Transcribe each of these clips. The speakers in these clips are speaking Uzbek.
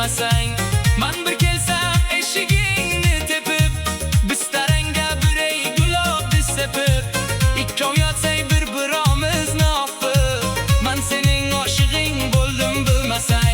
bilmasang. Men bir kelsam eshigingni tepib, bistarangga biray gulobni sepib, ikkov yotsak bir-birimizni opib, men sening oshig'ing bo'ldim bilmasang.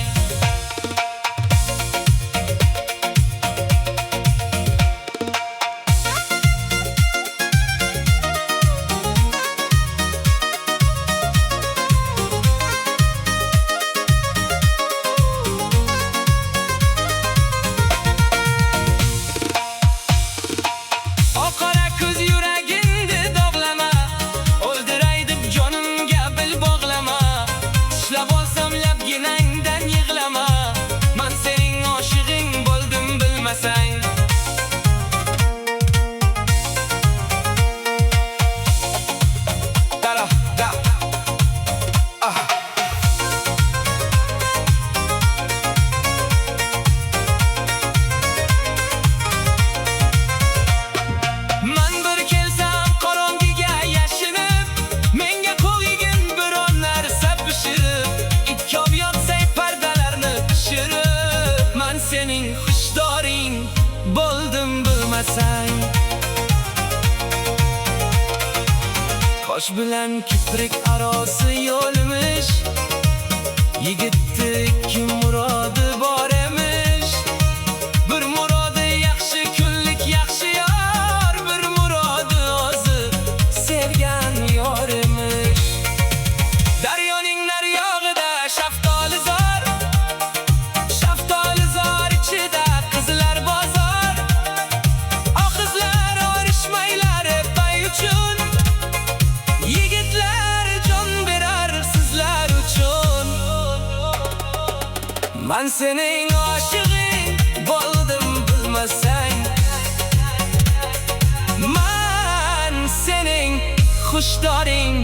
Sening xushdoring bo'ldim bilmasang. Qosh bilan kiprik arosi yo'lmish, yigitni ikki murodi bor emish. Bir murodi yaxshi kunlik yaxshi yor, bir murodi o'zi sevgan yor emish. Daryoning naryog'ida shaftoli zor, men sening oshig'ing bo'ldim bilmasang. Men sening xushdoring